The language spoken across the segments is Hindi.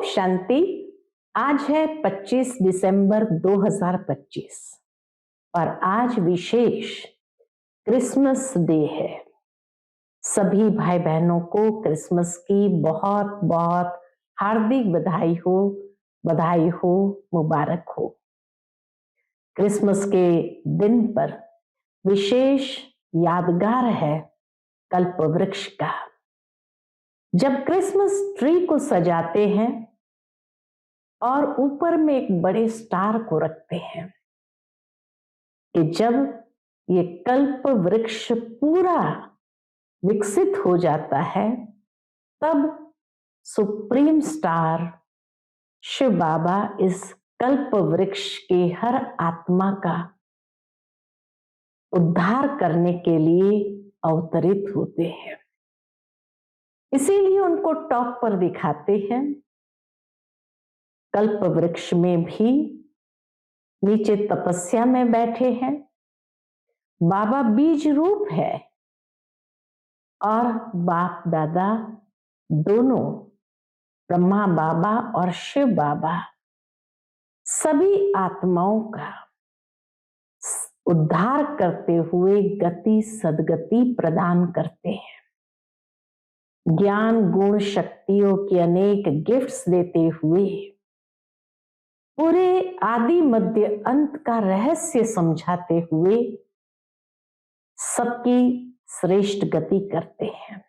शांति। आज है 25 दिसंबर 2025 और आज विशेष क्रिसमस डे है। सभी भाई बहनों को क्रिसमस की बहुत बहुत हार्दिक बधाई हो, मुबारक हो। क्रिसमस के दिन पर विशेष यादगार है कल्प वृक्ष का। जब क्रिसमस ट्री को सजाते हैं और ऊपर में एक बड़े स्टार को रखते हैं कि जब ये कल्प वृक्ष पूरा विकसित हो जाता है तब सुप्रीम स्टार शिव बाबा इस कल्प वृक्ष के हर आत्मा का उद्धार करने के लिए अवतरित होते हैं। इसीलिए उनको टॉप पर दिखाते हैं। कल्प वृक्ष में भी नीचे तपस्या में बैठे हैं। बाबा बीज रूप है और बाप दादा दोनों ब्रह्मा बाबा और शिव बाबा सभी आत्माओं का उद्धार करते हुए गति सद्गति प्रदान करते हैं। ज्ञान गुण शक्तियों के अनेक गिफ्ट्स देते हुए पूरे आदि मध्य अंत का रहस्य समझाते हुए सबकी श्रेष्ठ गति करते हैं।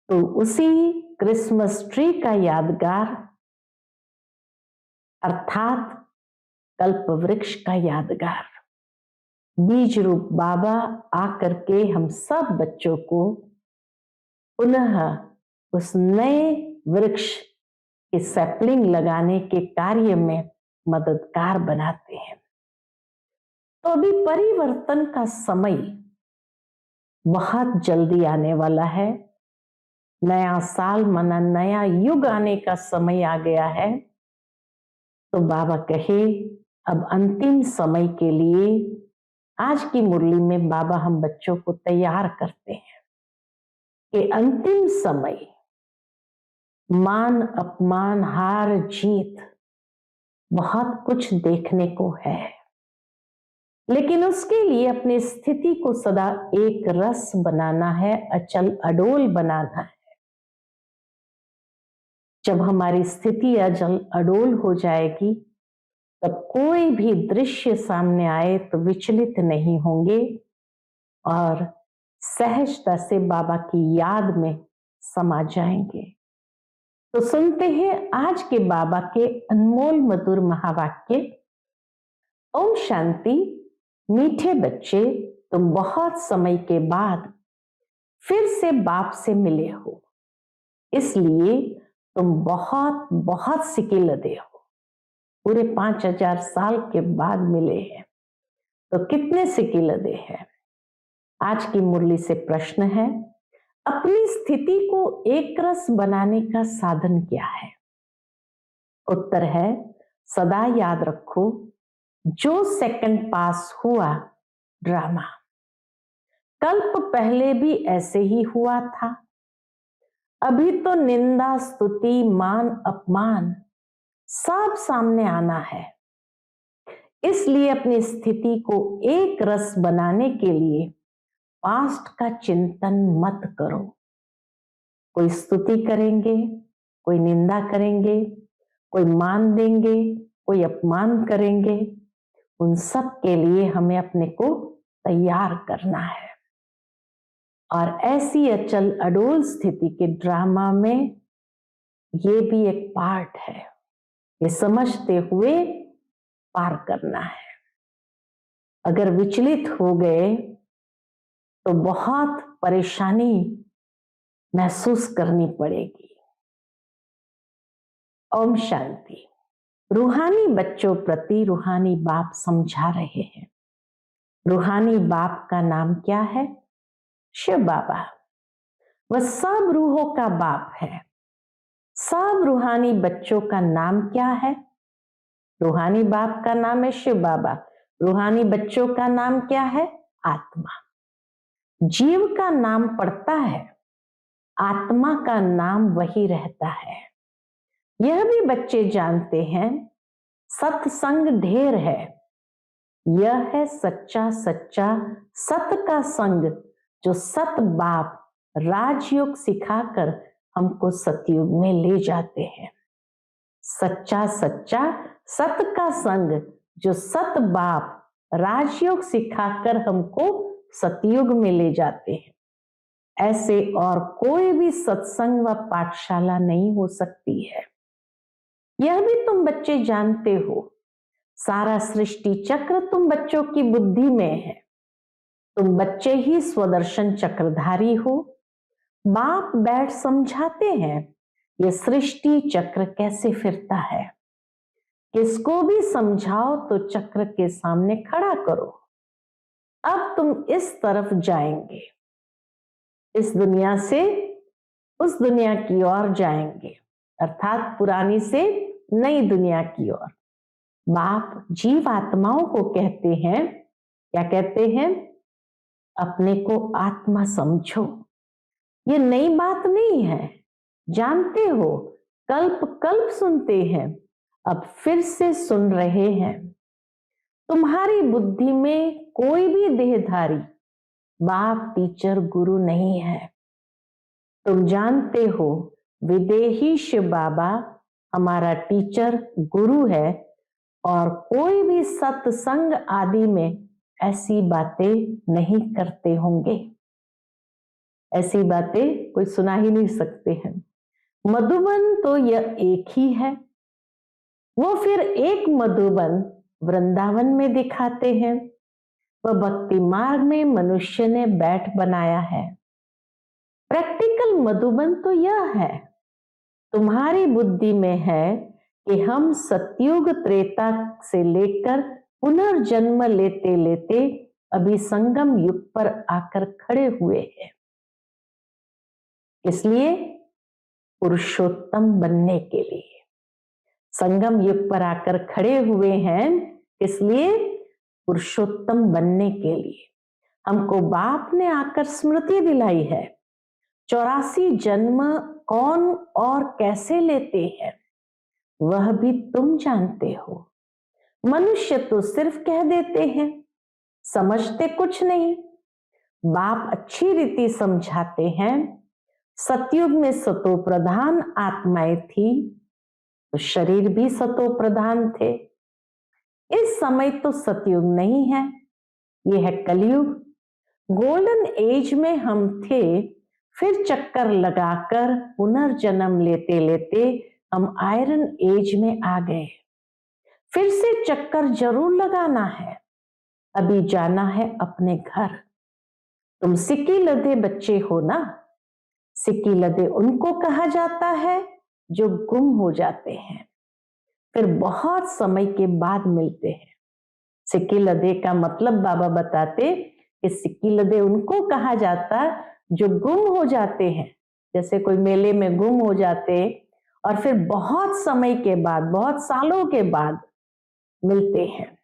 तो उसी क्रिसमस ट्री का यादगार अर्थात कल्प वृक्ष का यादगार बीज रूप बाबा आकर के हम सब बच्चों को पुनः उस नए वृक्ष के सैपलिंग लगाने के कार्य में मददगार बनाते हैं। तो अभी परिवर्तन का समय बहुत जल्दी आने वाला है। नया साल माना नया युग आने का समय आ गया है। तो बाबा कहे अब अंतिम समय के लिए आज की मुरली में बाबा हम बच्चों को तैयार करते हैं कि अंतिम समय मान अपमान हार जीत बहुत कुछ देखने को है, लेकिन उसके लिए अपनी स्थिति को सदा एक रस बनाना है, अचल अडोल बनाना है। जब हमारी स्थिति अचल अडोल हो जाएगी तब कोई भी दृश्य सामने आए तो विचलित नहीं होंगे और सहजता से बाबा की याद में समा जाएंगे। तो सुनते हैं आज के बाबा के अनमोल मधुर महावाक्य। ओम शांति। मीठे बच्चे, तुम बहुत समय के बाद फिर से बाप से मिले हो, इसलिए तुम बहुत बहुत सिके लदे हो। पूरे 5000 साल के बाद मिले हैं तो कितने सिके लदे हैं। आज की मुरली से प्रश्न है, अपनी स्थिति को एक रस बनाने का साधन क्या है? उत्तर है, सदा याद रखो जो सेकंड पास हुआ ड्रामा कल्प पहले भी ऐसे ही हुआ था। अभी तो निंदा स्तुति मान अपमान सब सामने आना है। इसलिए अपनी स्थिति को एक रस बनाने के लिए पास्ट का चिंतन मत करो। कोई स्तुति करेंगे, कोई निंदा करेंगे, कोई मान देंगे, कोई अपमान करेंगे, उन सब के लिए हमें अपने को तैयार करना है। और ऐसी अचल अडोल स्थिति के ड्रामा में ये भी एक पार्ट है, ये समझते हुए पार करना है। अगर विचलित हो गए तो बहुत परेशानी महसूस करनी पड़ेगी। ओम शांति। रूहानी बच्चों प्रति रूहानी बाप समझा रहे हैं। रूहानी बाप का नाम क्या है? शिव बाबा। वह सब रूहों का बाप है। सब रूहानी बच्चों का नाम क्या है? रूहानी बाप का नाम है शिव बाबा। रूहानी बच्चों का नाम क्या है? आत्मा। जीव का नाम पड़ता है, आत्मा का नाम वही रहता है। यह भी बच्चे जानते हैं सत्संग ढेर है, यह है सच्चा सच्चा सत का संग, जो सत बाप राजयोग सिखाकर हमको सतयुग में ले जाते हैं। सच्चा सच्चा सत का संग, जो सत बाप राजयोग सिखाकर हमको सतयुग में ले जाते हैं। ऐसे और कोई भी सत्संग व पाठशाला नहीं हो सकती है। यह भी तुम बच्चे जानते हो, सारा सृष्टि चक्र तुम बच्चों की बुद्धि में है। तुम बच्चे ही स्वदर्शन चक्रधारी हो। बाप बैठ समझाते हैं ये सृष्टि चक्र कैसे फिरता है। किसको भी समझाओ तो चक्र के सामने खड़ा करो। अब तुम इस तरफ जाएंगे, इस दुनिया से उस दुनिया की ओर जाएंगे, अर्थात पुरानी से नई दुनिया की ओर। बाप जीव आत्माओं को कहते हैं, क्या कहते हैं? अपने को आत्मा समझो। ये नई बात नहीं है, जानते हो, कल्प कल्प सुनते हैं, अब फिर से सुन रहे हैं। तुम्हारी बुद्धि में कोई भी देहधारी बाप टीचर गुरु नहीं है। तुम जानते हो विदेही शिव बाबा हमारा टीचर गुरु है, और कोई भी सत्संग आदि में ऐसी बातें नहीं करते होंगे। ऐसी बातें कोई सुना ही नहीं सकते हैं। मधुबन तो यह एक ही है, वो फिर एक मधुबन वृंदावन में दिखाते हैं। वह भक्ति मार्ग में मनुष्य ने बैठ बनाया है। प्रैक्टिकल मधुबन तो यह है, तुम्हारी बुद्धि में है कि हम सतयुग त्रेता से लेकर पुनर्जन्म लेते लेते अभी संगम युग पर आकर खड़े हुए हैं। इसलिए पुरुषोत्तम बनने के लिए संगम युग पर आकर खड़े हुए हैं, इसलिए पुरुषोत्तम बनने के लिए हमको बाप ने आकर स्मृति दिलाई है। 84 जन्म कौन और कैसे लेते हैं वह भी तुम जानते हो। मनुष्य तो सिर्फ कह देते हैं, समझते कुछ नहीं। बाप अच्छी रीति समझाते हैं। सतयुग में सतो प्रधान आत्माएं थी, तो शरीर भी सतो प्रधान थे। इस समय तो सतयुग नहीं है, यह है कलयुग। गोल्डन एज में हम थे, फिर चक्कर लगाकर पुनर्जन्म लेते लेते हम आयरन एज में आ गए। फिर से चक्कर जरूर लगाना है, अभी जाना है अपने घर। तुम सिक्की लदे बच्चे हो ना। सिक्की लदे उनको कहा जाता है जो गुम हो जाते हैं, फिर बहुत समय के बाद मिलते हैं। सिक्की लदे का मतलब बाबा बताते कि सिक्की लदे उनको कहा जाता जो गुम हो जाते हैं। जैसे कोई मेले में गुम हो जाते और फिर बहुत समय के बाद, बहुत सालों के बाद मिलते हैं।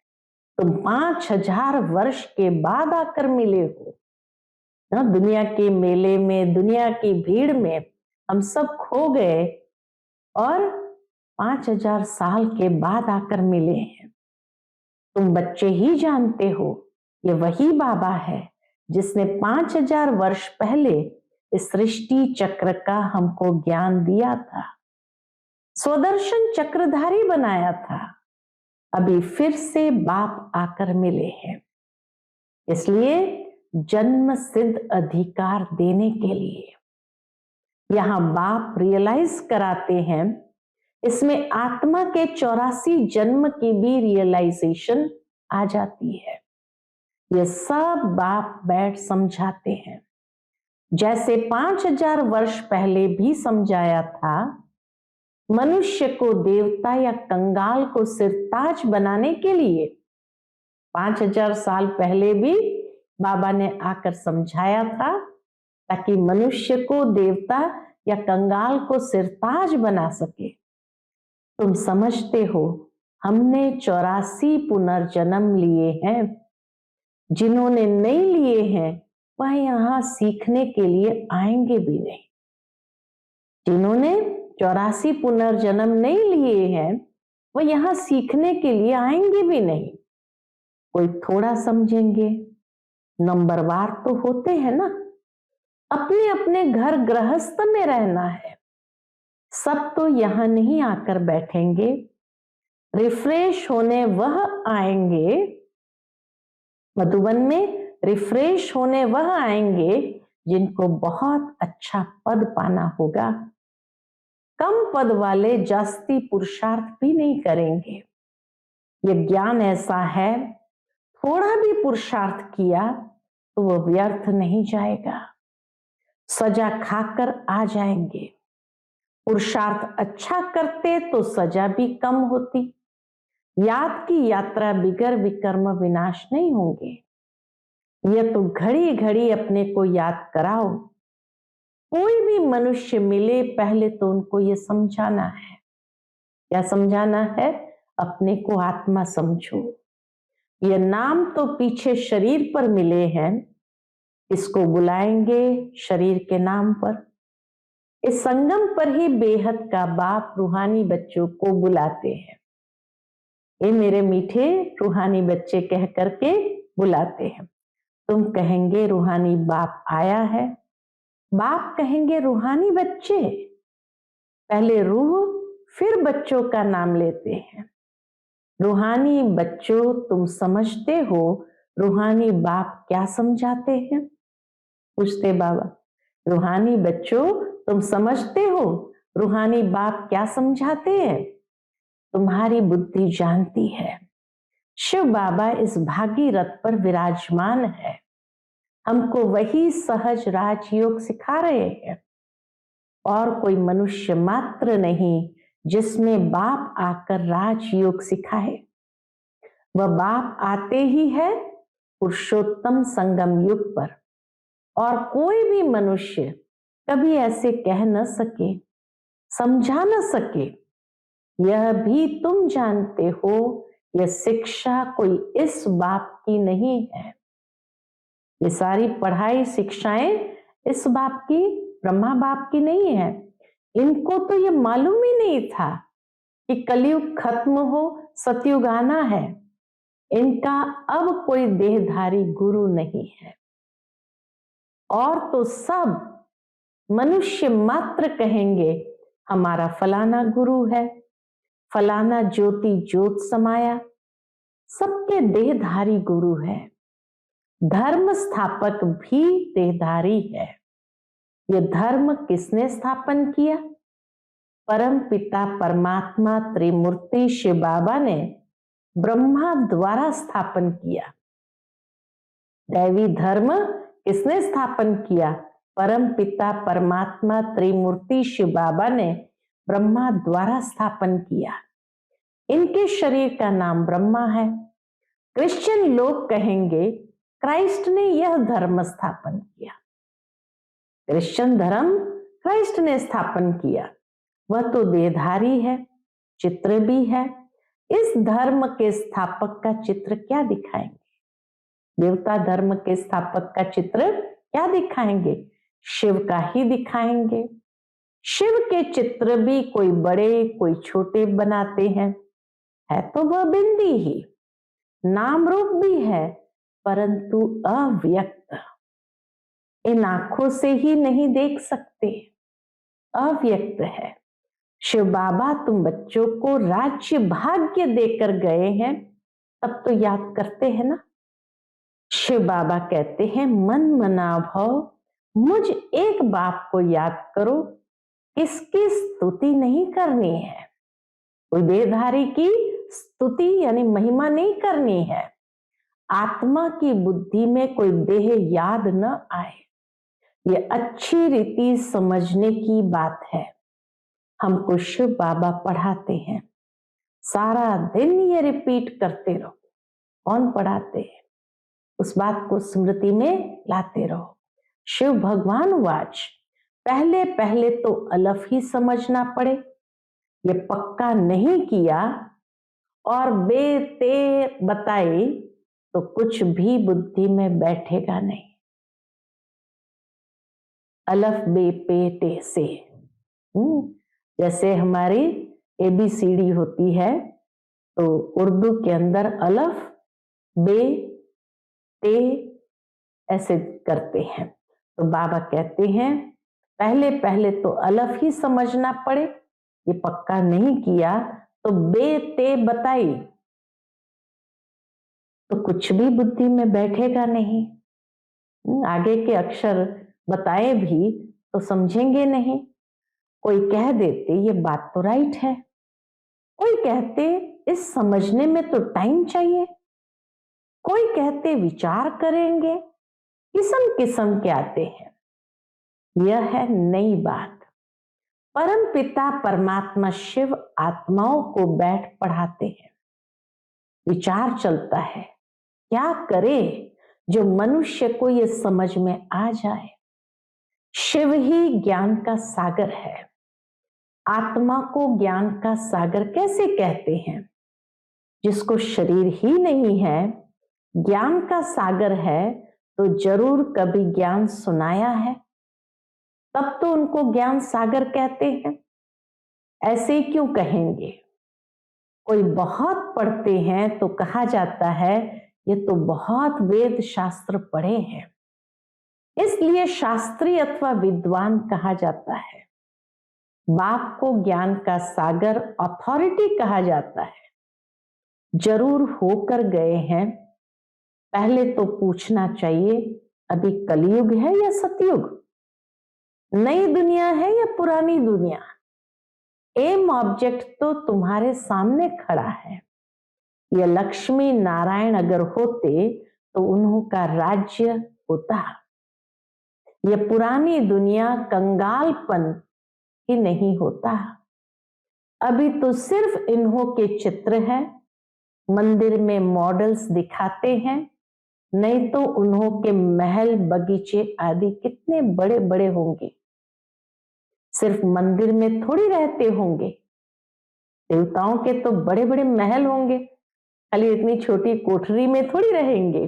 तुम 5000 वर्ष के बाद आकर मिले हो ना। दुनिया के मेले में, दुनिया की भीड़ में हम सब खो गए और 5000 साल के बाद आकर मिले हैं। तुम बच्चे ही जानते हो, ये वही बाबा है जिसने 5000 वर्ष पहले इस सृष्टि चक्र का हमको ज्ञान दिया था, स्वदर्शन चक्रधारी बनाया था। अभी फिर से बाप आकर मिले हैं, इसलिए जन्म सिद्ध अधिकार देने के लिए यहां बाप रियलाइज कराते हैं। इसमें आत्मा के 84 जन्म की भी रियलाइजेशन आ जाती है। ये सब बाप बैठ समझाते हैं। जैसे 5000 वर्ष पहले भी समझाया था, मनुष्य को देवता या कंगाल को सिरताज बनाने के लिए 5000 साल पहले भी बाबा ने आकर समझाया था, ताकि मनुष्य को देवता या कंगाल को सिरताज बना सके। तुम समझते हो हमने 84 पुनर्जन्म लिए हैं। जिन्होंने नहीं लिए हैं वह यहां सीखने के लिए आएंगे भी नहीं। जिन्होंने 84 पुनर्जन्म नहीं लिए हैं, वो यहां सीखने के लिए आएंगे भी नहीं। कोई थोड़ा समझेंगे, नंबरवार तो होते हैं ना, अपने अपने घर गृहस्थ में रहना है। सब तो यहां नहीं आकर बैठेंगे, रिफ्रेश होने वह आएंगे, मधुबन में रिफ्रेश होने वह आएंगे जिनको बहुत अच्छा पद पाना होगा। कम पद वाले जास्ती पुरुषार्थ भी नहीं करेंगे। ये ज्ञान ऐसा है, थोड़ा भी पुरुषार्थ किया तो वो व्यर्थ नहीं जाएगा, सजा खाकर आ जाएंगे। पुरुषार्थ अच्छा करते तो सजा भी कम होती। याद की यात्रा बिगर विकर्म विनाश नहीं होंगे। यह तो घड़ी घड़ी अपने को याद कराओ। कोई भी मनुष्य मिले पहले तो उनको ये समझाना है। क्या समझाना है? अपने को आत्मा समझो। ये नाम तो पीछे शरीर पर मिले हैं, इसको बुलाएंगे शरीर के नाम पर। इस संगम पर ही बेहद का बाप रूहानी बच्चों को बुलाते हैं। ये मेरे मीठे रूहानी बच्चे कह करके बुलाते हैं। तुम कहेंगे रूहानी बाप आया है, बाप कहेंगे रूहानी बच्चे। पहले रूह फिर बच्चों का नाम लेते हैं। रूहानी बच्चों, तुम समझते हो रूहानी बाप क्या समझाते हैं? पूछते बाबा, रूहानी बच्चों तुम समझते हो रूहानी बाप क्या समझाते हैं? तुम्हारी बुद्धि जानती है, शिव बाबा इस भागीरथ पर विराजमान है, हमको वही सहज राजयोग सिखा रहे हैं। और कोई मनुष्य मात्र नहीं जिसमें बाप आकर राजयोग सिखाए। वह बाप आते ही है पुरुषोत्तम संगम युग पर, और कोई भी मनुष्य कभी ऐसे कह न सके, समझा न सके। यह भी तुम जानते हो, यह शिक्षा कोई इस बाप की नहीं है। ये सारी पढ़ाई शिक्षाएं इस बाप की, ब्रह्मा बाप की नहीं है। इनको तो ये मालूम ही नहीं था कि कलयुग खत्म हो, सतयुग आना है। इनका अब कोई देहधारी गुरु नहीं है, और तो सब मनुष्य मात्र कहेंगे हमारा फलाना गुरु है, फलाना ज्योति ज्योत समाया। सबके देहधारी गुरु है। धर्म स्थापक भी देहधारी है। ये धर्म किसने स्थापन किया? परम पिता परमात्मा त्रिमूर्ति शिव बाबा ने ब्रह्मा द्वारा स्थापन किया। दैवी धर्म किसने स्थापन किया? परम पिता परमात्मा त्रिमूर्ति शिव बाबा ने ब्रह्मा द्वारा स्थापन किया। इनके शरीर का नाम ब्रह्मा है। क्रिश्चियन लोग कहेंगे क्राइस्ट ने यह धर्म स्थापन किया। क्रिश्चियन धर्म क्राइस्ट ने स्थापन किया। वह तो देहधारी है, चित्र भी है। इस धर्म के स्थापक का चित्र क्या दिखाएंगे? देवता धर्म के स्थापक का चित्र क्या दिखाएंगे? शिव का ही दिखाएंगे। शिव के चित्र भी कोई बड़े कोई छोटे बनाते हैं, है तो वह बिंदी ही, नाम रूप भी है, परंतु अव्यक्त। इन आंखों से ही नहीं देख सकते, अव्यक्त है। शिव बाबा तुम बच्चों को राज्य भाग्य देकर गए हैं, तब तो याद करते हैं ना। शिव बाबा कहते हैं मन मना भव, मुझ एक बाप को याद करो, इसकी स्तुति नहीं करनी है। कोई देहधारी की स्तुति यानी महिमा नहीं करनी है। आत्मा की बुद्धि में कोई देह याद न आए, ये अच्छी रीति समझने की बात है। हमको शिव बाबा पढ़ाते हैं, सारा दिन ये रिपीट करते रहो। कौन पढ़ाते हैं? उस बात को स्मृति में लाते रहो। शिव भगवान वाच, पहले पहले तो अलफ ही समझना पड़े। ये पक्का नहीं किया और बेते बताई तो कुछ भी बुद्धि में बैठेगा नहीं। अलफ बे पे टे से जैसे हमारी ABCD होती है, तो उर्दू के अंदर अलफ, बे, ते ऐसे करते हैं। तो बाबा कहते हैं पहले पहले तो अलफ ही समझना पड़े, ये पक्का नहीं किया तो बे ते बताई तो कुछ भी बुद्धि में बैठेगा नहीं। आगे के अक्षर बताए भी तो समझेंगे नहीं। कोई कह देते ये बात तो राइट है, कोई कहते इस समझने में तो टाइम चाहिए, कोई कहते विचार करेंगे, किस्म किस्म के आते हैं। यह है नई बात। परम पिता परमात्मा शिव आत्माओं को बैठ पढ़ाते हैं, विचार चलता है क्या करे जो मनुष्य को यह समझ में आ जाए। शिव ही ज्ञान का सागर है। आत्मा को ज्ञान का सागर कैसे कहते हैं? जिसको शरीर ही नहीं है, ज्ञान का सागर है, तो जरूर कभी ज्ञान सुनाया है, तब तो उनको ज्ञान सागर कहते हैं। ऐसे क्यों कहेंगे? कोई बहुत पढ़ते हैं तो कहा जाता है ये तो बहुत वेद शास्त्र पढ़े हैं, इसलिए शास्त्री अथवा विद्वान कहा जाता है। बाप को ज्ञान का सागर अथॉरिटी कहा जाता है। जरूर होकर गए हैं, पहले तो पूछना चाहिए अभी कलयुग है या सतयुग, नई दुनिया है या पुरानी दुनिया। एम ऑब्जेक्ट तो तुम्हारे सामने खड़ा है। ये लक्ष्मी नारायण अगर होते तो उन्हों का राज्य होता। ये पुरानी दुनिया कंगालपन ही नहीं होता। अभी तो सिर्फ इन्हों के चित्र है, मंदिर में मॉडल्स दिखाते हैं, नहीं तो उन्हों के महल बगीचे आदि कितने बड़े बड़े होंगे। सिर्फ मंदिर में थोड़ी रहते होंगे, देवताओं के तो बड़े बड़े महल होंगे, खाली इतनी छोटी कोठरी में थोड़ी रहेंगे।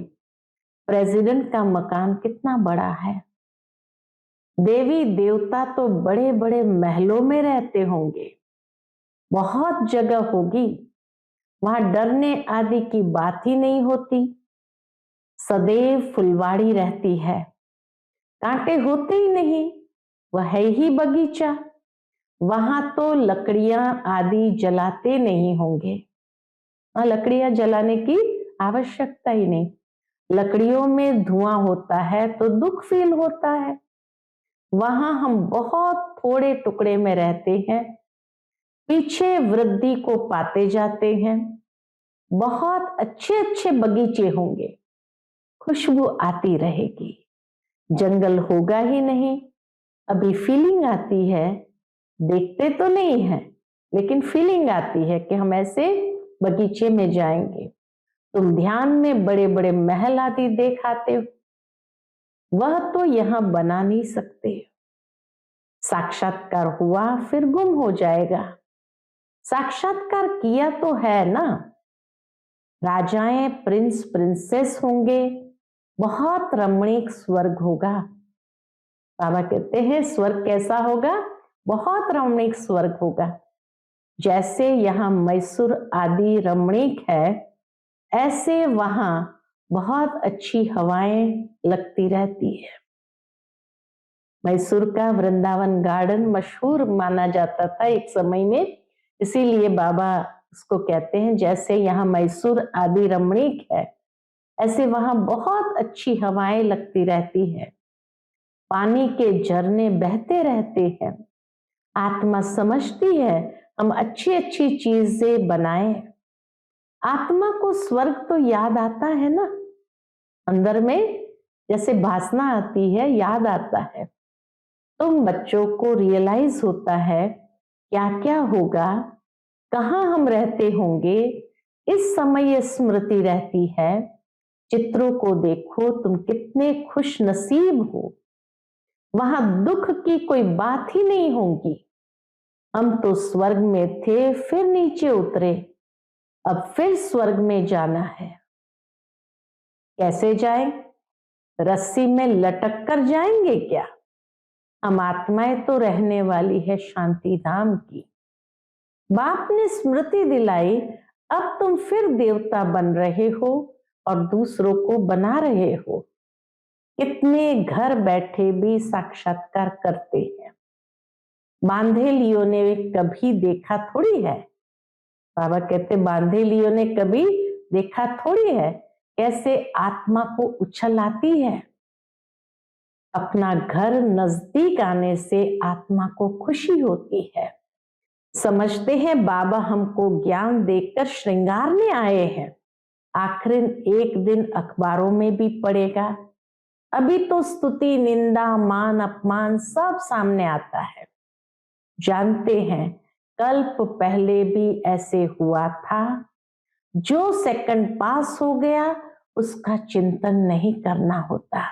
प्रेसिडेंट का मकान कितना बड़ा है। देवी देवता तो बड़े बड़े महलों में रहते होंगे, बहुत जगह होगी, वहां डरने आदि की बात ही नहीं होती। सदैव फुलवाड़ी रहती है, कांटे होते ही नहीं, वह है ही बगीचा। वहां तो लकड़ियां आदि जलाते नहीं होंगे, लकड़ियां जलाने की आवश्यकता ही नहीं। लकड़ियों में धुआं होता है तो दुख फील होता है। वहां हम बहुत थोड़े टुकड़े में रहते हैं, पीछे वृद्धि को पाते जाते हैं। बहुत अच्छे अच्छे बगीचे होंगे, खुशबू आती रहेगी, जंगल होगा ही नहीं। अभी फीलिंग आती है, देखते तो नहीं है लेकिन फीलिंग आती है कि हम ऐसे बगीचे में जाएंगे। तुम ध्यान में बड़े बड़े महल आदि देख आते हो, वह तो यहां बना नहीं सकते। साक्षात्कार हुआ फिर गुम हो जाएगा। साक्षात्कार किया तो है ना। राजाएं प्रिंस प्रिंसेस होंगे, बहुत रमणीक स्वर्ग होगा। बाबा कहते हैं स्वर्ग कैसा होगा? बहुत रमणीक स्वर्ग होगा। जैसे यहाँ मैसूर आदि रमणीक है, ऐसे वहां बहुत अच्छी हवाएं लगती रहती है। मैसूर का वृंदावन गार्डन मशहूर माना जाता था एक समय में, इसीलिए बाबा उसको कहते हैं जैसे यहाँ मैसूर आदि रमणीक है, ऐसे वहां बहुत अच्छी हवाएं लगती रहती है। पानी के झरने बहते रहते हैं। आत्मा समझती है हम अच्छी अच्छी चीजें बनाएं। आत्मा को स्वर्ग तो याद आता है ना, अंदर में जैसे वासना आती है, याद आता है। तुम बच्चों को रियलाइज होता है क्या क्या होगा, कहाँ हम रहते होंगे, इस समय ये स्मृति रहती है। चित्रों को देखो, तुम कितने खुश नसीब हो, वहां दुख की कोई बात ही नहीं होगी। हम तो स्वर्ग में थे, फिर नीचे उतरे, अब फिर स्वर्ग में जाना है। कैसे जाएं? रस्सी में लटक कर जाएंगे क्या? हम आत्माएं तो रहने वाली है शांति धाम की। बाप ने स्मृति दिलाई, अब तुम फिर देवता बन रहे हो और दूसरों को बना रहे हो। कितने घर बैठे भी साक्षात्कार करते हैं, बांधेलियों ने कभी देखा थोड़ी है। बाबा कहते बांधेलियों ने कभी देखा थोड़ी है कैसे आत्मा को उछल आती है। अपना घर नजदीक आने से आत्मा को खुशी होती है। समझते हैं बाबा हमको ज्ञान देकर श्रृंगारने आए हैं, आखिर एक दिन अखबारों में भी पड़ेगा। अभी तो स्तुति, निंदा, मान, अपमान सब सामने आता है। जानते हैं कल्प पहले भी ऐसे हुआ था। जो सेकंड पास हो गया उसका चिंतन नहीं करना होता।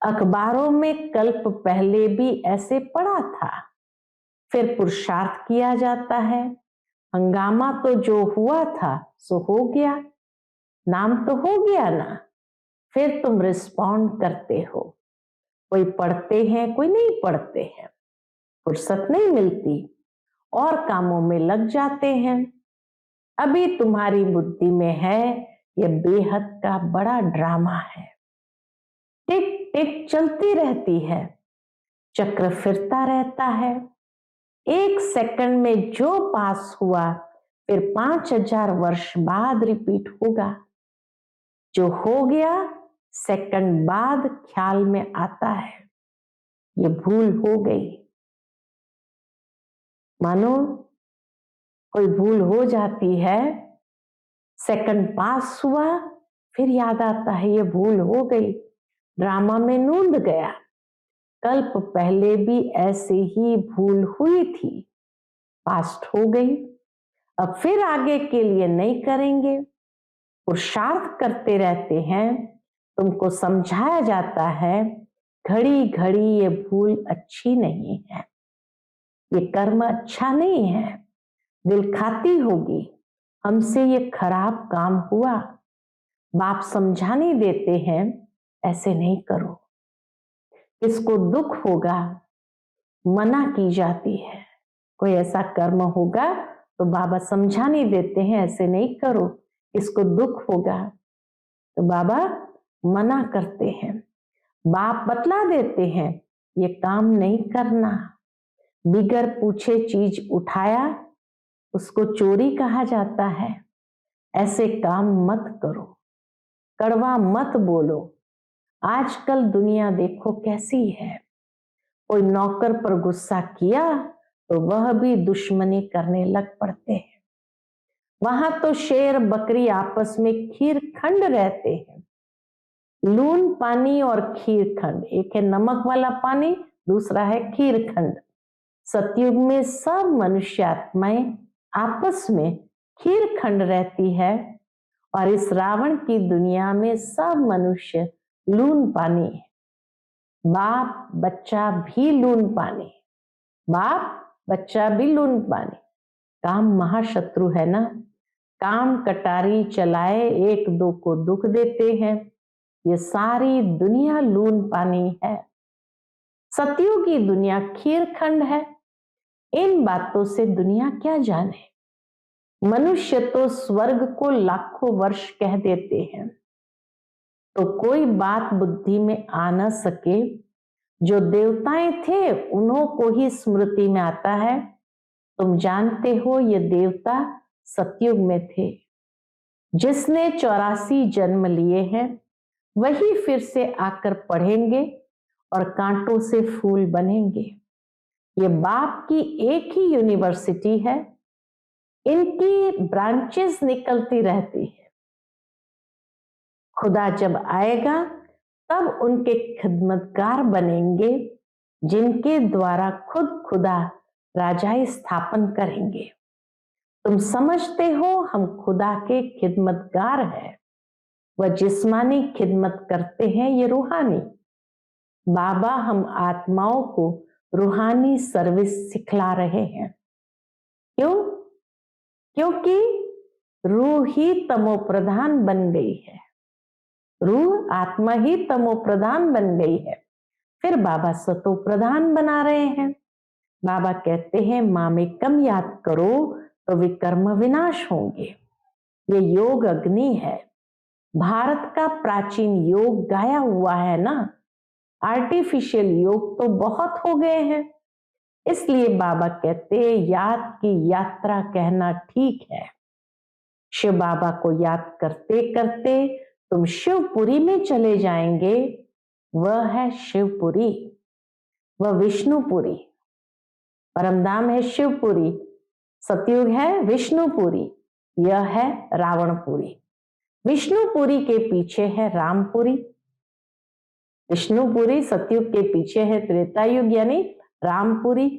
अखबारों में कल्प पहले भी ऐसे पड़ा था, फिर पुरुषार्थ किया जाता है। हंगामा तो जो हुआ था सो हो गया, नाम तो हो गया ना, फिर तुम रिस्पॉन्ड करते हो। कोई पढ़ते हैं, कोई नहीं पढ़ते हैं, फुर्सत नहीं मिलती और कामों में लग जाते हैं। अभी तुम्हारी बुद्धि में है ये बेहद का बड़ा ड्रामा है। टिक टिक चलती रहती है, चक्र फिरता रहता है। एक सेकंड में जो पास हुआ फिर 5000 वर्ष बाद रिपीट होगा। जो हो गया सेकंड बाद ख्याल में आता है ये भूल हो गई। मानो कोई भूल हो जाती है, सेकंड पास हुआ फिर याद आता है ये भूल हो गई, ड्रामा में नूंद गया। कल्प पहले भी ऐसे ही भूल हुई थी, पास्ट हो गई, अब फिर आगे के लिए नहीं करेंगे। पुरुषार्थ करते रहते हैं, तुमको समझाया जाता है घड़ी घड़ी ये भूल अच्छी नहीं है, ये कर्म अच्छा नहीं है, दिल खाती होगी, हमसे ये खराब काम हुआ। बाप समझाने देते हैं ऐसे नहीं करो, इसको दुख होगा, मना की जाती है। कोई ऐसा कर्म होगा तो बाबा समझाने देते हैं ऐसे नहीं करो, इसको दुख होगा, तो बाबा मना करते हैं। बाप बतला देते हैं ये काम नहीं करना। बिगर पूछे चीज उठाया उसको चोरी कहा जाता है। ऐसे काम मत करो, कड़वा मत बोलो। आजकल दुनिया देखो कैसी है, कोई नौकर पर गुस्सा किया तो वह भी दुश्मनी करने लग पड़ते हैं। वहां तो शेर बकरी आपस में खीर खंड रहते हैं। लून पानी और खीर खंड, एक है नमक वाला पानी, दूसरा है खीर खंड। सतयुग में सब मनुष्य आत्माएं आपस में खीर खंड रहती है और इस रावण की दुनिया में सब मनुष्य लून पानी है। बाप बच्चा भी लून पानी, बाप बच्चा भी लून पानी। काम महाशत्रु है ना, काम कटारी चलाए एक दो को दुख देते हैं। ये सारी दुनिया लून पानी है। सतयुग की दुनिया खीर खंड है। इन बातों से दुनिया क्या जाने। मनुष्य तो स्वर्ग को लाखों वर्ष कह देते हैं, तो कोई बात बुद्धि में आ न सके। जो देवताएं थे उन्हों को ही स्मृति में आता है। तुम जानते हो ये देवता सतयुग में थे। जिसने 84 जन्म लिए हैं वही फिर से आकर पढ़ेंगे और कांटों से फूल बनेंगे। ये बाप की एक ही यूनिवर्सिटी है, इनकी ब्रांचेस निकलती रहती है। खुदा जब आएगा तब उनके खिदमतगार बनेंगे, जिनके द्वारा खुद खुदा राजाई स्थापन करेंगे। तुम समझते हो हम खुदा के खिदमतगार हैं। वह जिस्मानी खिदमत करते हैं, ये रूहानी। बाबा हम आत्माओं को रूहानी सर्विस सिखला रहे हैं। क्यों? क्योंकि रूह ही तमो प्रधान बन गई है। रूह आत्मा ही तमो प्रधान बन गई है। फिर बाबा सतो प्रधान बना रहे हैं। बाबा कहते हैं माँ में कम याद करो तो विकर्म विनाश होंगे। ये योग अग्नि है। भारत का प्राचीन योग गाया हुआ है ना, आर्टिफिशियल योग तो बहुत हो गए हैं। इसलिए बाबा कहते हैं याद की यात्रा कहना ठीक है। शिव बाबा को याद करते करते तुम शिवपुरी में चले जाएंगे। वह है शिवपुरी, वह विष्णुपुरी। परमधाम है शिवपुरी, सतयुग है विष्णुपुरी, यह है रावणपुरी। विष्णुपुरी के पीछे है रामपुरी, विष्णुपुरी सतयुग के पीछे है त्रेता युग यानी रामपुरी।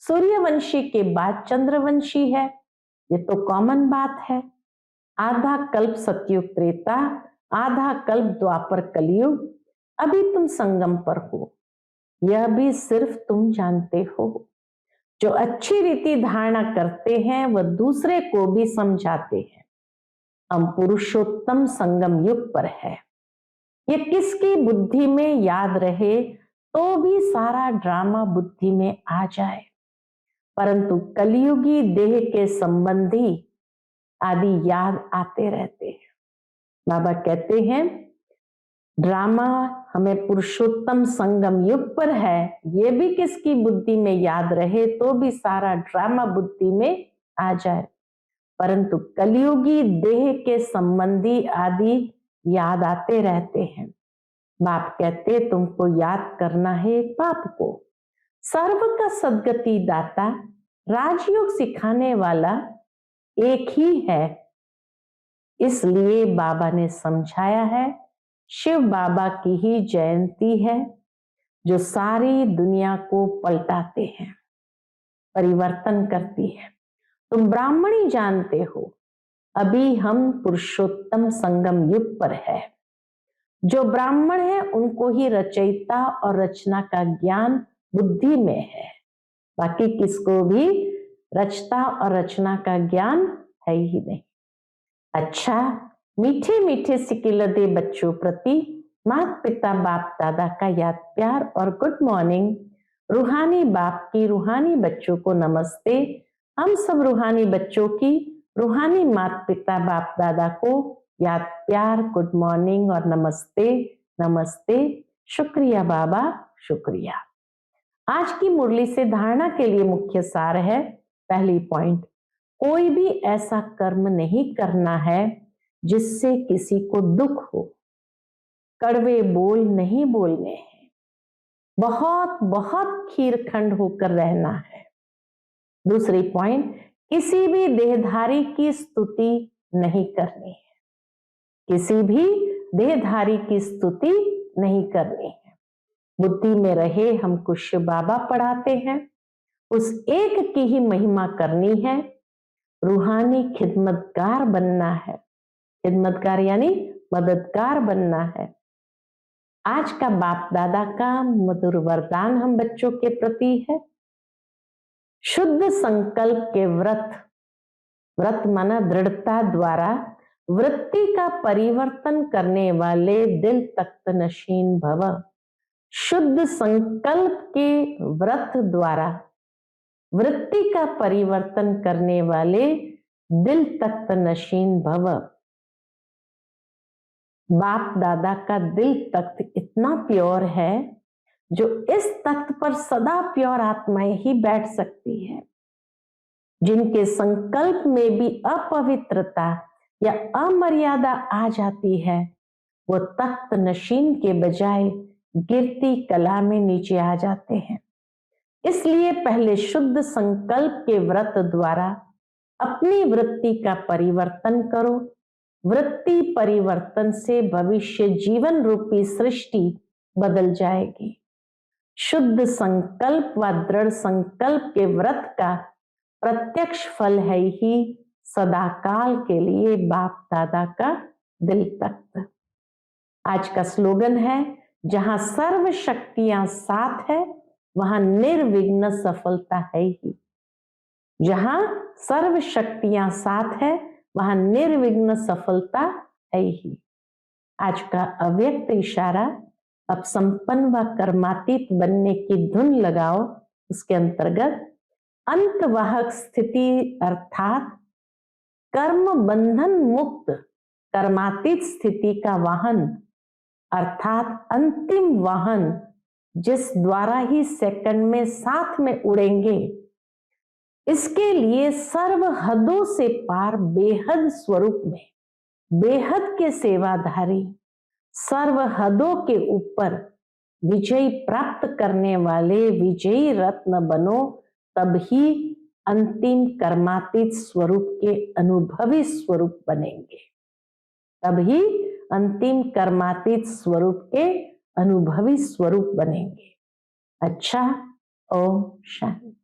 सूर्यवंशी के बाद चंद्रवंशी है, ये तो कॉमन बात है। आधा कल्प सतयुग त्रेता, आधा कल्प द्वापर कलयुग। अभी तुम संगम पर हो, यह भी सिर्फ तुम जानते हो। जो अच्छी रीति धारणा करते हैं वह दूसरे को भी समझाते हैं। हम पुरुषोत्तम संगम युग पर है। ये किसकी बुद्धि में याद रहे तो भी सारा ड्रामा बुद्धि में आ जाए, परंतु कलयुगी देह के संबंधी आदि याद आते रहते हैं। बाबा कहते हैं ड्रामा हमें पुरुषोत्तम संगम युग पर है, ये भी किसकी बुद्धि में याद रहे तो भी सारा ड्रामा बुद्धि में आ जाए, परंतु कलयुगी देह के संबंधी आदि याद आते रहते हैं। बाप कहते तुमको याद करना है एक बाप को, सर्व का सद्गति दाता, राजयोग सिखाने वाला एक ही है। इसलिए बाबा ने समझाया है शिव बाबा की ही जयंती है जो सारी दुनिया को पलटाते हैं, परिवर्तन करती है। तुम ब्राह्मणी जानते हो, अभी हम पुरुषोत्तम संगम युग पर है। जो ब्राह्मण है उनको ही रचयिता और रचना का ज्ञान बुद्धि में है, बाकी किसको भी रचता और रचना का ज्ञान है ही नहीं। अच्छा, मीठे मीठे सिकिलदे बच्चों प्रति माता पिता बाप दादा का याद प्यार और गुड मॉर्निंग। रूहानी बाप की रूहानी बच्चों को नमस्ते। हम सब रूहानी बच्चों की रूहानी माता पिता बाप दादा को याद प्यार गुड मॉर्निंग और नमस्ते नमस्ते। शुक्रिया बाबा, शुक्रिया। आज की मुरली से धारणा के लिए मुख्य सार है, पहली पॉइंट, कोई भी ऐसा कर्म नहीं करना है जिससे किसी को दुख हो। कड़वे बोल नहीं बोलने हैं, बहुत बहुत खीरखंड होकर रहना है। दूसरी पॉइंट, किसी भी देहधारी की स्तुति नहीं करनी है, किसी भी देहधारी की स्तुति नहीं करनी है। बुद्धि में रहे हमको शिव बाबा पढ़ाते हैं, उस एक की ही महिमा करनी है। रूहानी खिदमतगार बनना है, खिदमतगार यानी मददगार बनना है। आज का बाप दादा का मधुर वरदान हम बच्चों के प्रति है, शुद्ध संकल्प के व्रत, व्रत माना दृढ़ता द्वारा वृत्ति का परिवर्तन करने वाले दिल तख्त नशीन भव। शुद्ध संकल्प के व्रत द्वारा वृत्ति का परिवर्तन करने वाले दिल तख्त नशीन भव। बाप दादा का दिल तख्त इतना प्योर है जो इस तख्त पर सदा प्योर आत्माएं ही बैठ सकती है। जिनके संकल्प में भी अपवित्रता या अमर्यादा आ जाती है, वो तख्त नशीन के बजाय गिरती कला में नीचे आ जाते हैं। इसलिए पहले शुद्ध संकल्प के व्रत द्वारा अपनी वृत्ति का परिवर्तन करो। वृत्ति परिवर्तन से भविष्य जीवन रूपी सृष्टि बदल जाएगी। शुद्ध संकल्प व दृढ़ संकल्प के व्रत का प्रत्यक्ष फल है ही सदाकाल के लिए बाप दादा का दिल तख्त। आज का स्लोगन है, जहां सर्व शक्तियां साथ है वहां निर्विघ्न सफलता है ही। जहां सर्व शक्तियां साथ है वहां निर्विघ्न सफलता है ही। आज का अव्यक्त इशारा, अब संपन्न व कर्मातीत बनने की धुन लगाओ। उसके अंतर्गत अंतवाहक स्थिति अर्थात कर्म बंधन मुक्त कर्मातीत स्थिति का वाहन अर्थात अंतिम वाहन जिस द्वारा ही सेकंड में साथ में उड़ेंगे, इसके लिए सर्व हदों से पार बेहद स्वरूप में बेहद के सेवाधारी सर्व हदों के ऊपर विजय प्राप्त करने वाले विजयी रत्न बनो, तभी अंतिम कर्मातीत स्वरूप के अनुभवी स्वरूप बनेंगे। तभी अंतिम कर्मातीत स्वरूप के अनुभवी स्वरूप बनेंगे। अच्छा, ओम शांति।